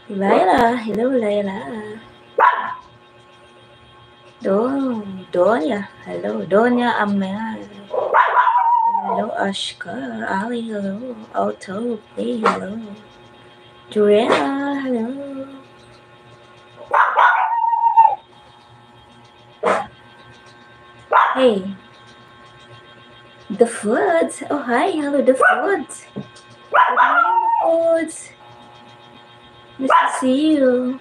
Layla, hello Layla. Donya, hello. Donya Amel. Hello Ashkar. Ali, hello. Otto, hey, hello. Juliana, hello. Hey. The Foods. Oh, hi, hello, The Foods. Good morning, The Foods. Nice to see you.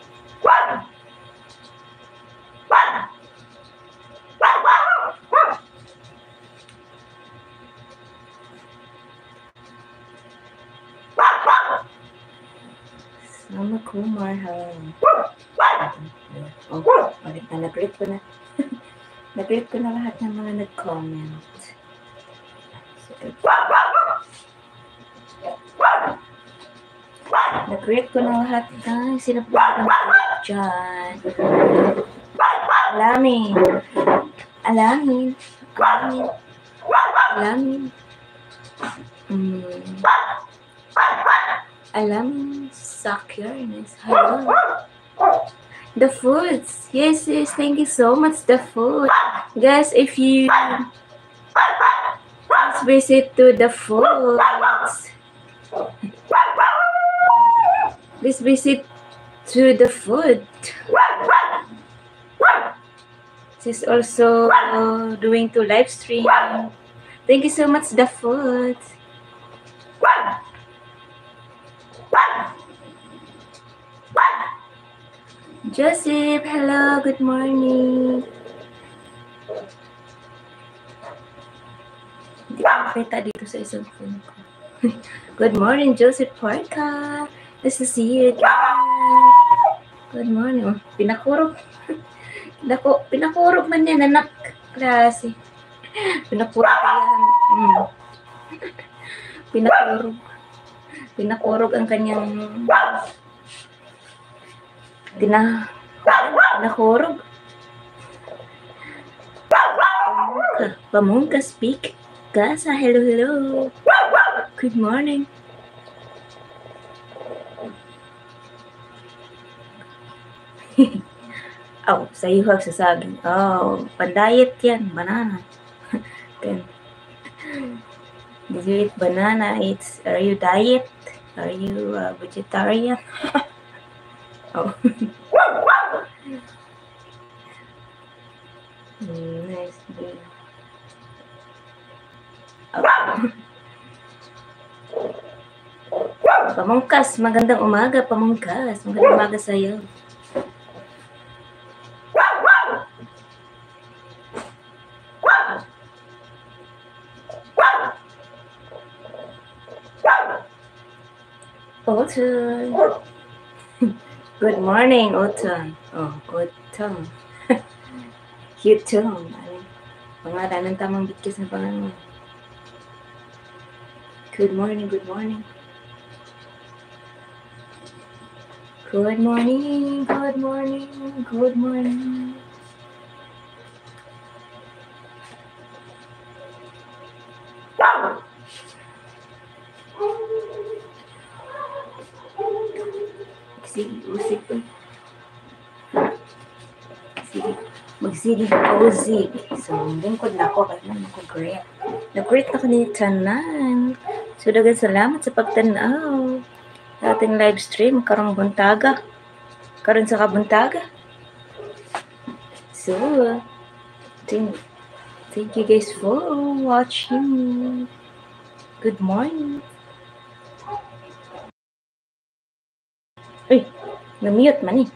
Mama Kumar, hello. Oh, ulit na. Nag-read ko na. Nag-read ko na lahat ng mga nag-comment. Nag-read ko na lahat ng sinapunta dyan. Alamin. Alamin. Alamin. Alamin. Alamin Sakiarness. Hello. The Foods. Yes, yes. Thank you so much, The Food. Guys, if you please visit to The Foods. Please visit to The Food. She's also doing to live stream. Thank you so much, The Food. Joseph, hello, good morning. Hindi ko makita dito sa isang phone ko. Good morning, Joseph Porca. Nice to see you again. Good morning. Pinakurog. Pinakurog man yan, anak. Klase. Pinakurog yan. Pinakurog ang kanyang pinakurog. Pamungka speak. Kasa, hello, hello. Good morning. Oh, sa ihog sa saging. Oh, pan-diet yan. Banana. Okay. Did you eat banana? Are you diet? Are you vegetarian? Oh. Nice. Oh. Pamungkas, magandang umaga, Pamungkas. Magandang umaga sa'yo. Autumn. Good morning, Autumn. Oh, Autumn. Autumn. Pangalan ng tamang bigkis na pangalan. Good morning, good morning. Good morning, good morning, good morning. Sige, usik ko. Sige, magsigig ako, usik. So, lingkod na ako, kaya naman ako great. Nag-great ako ni Tanan. So, dagan salamat sa pagtanaw. Sa ating live stream, karong buntaga. Karon sa kabuntaga. So, thank you guys for watching. Good morning. Uy, na-mute man eh.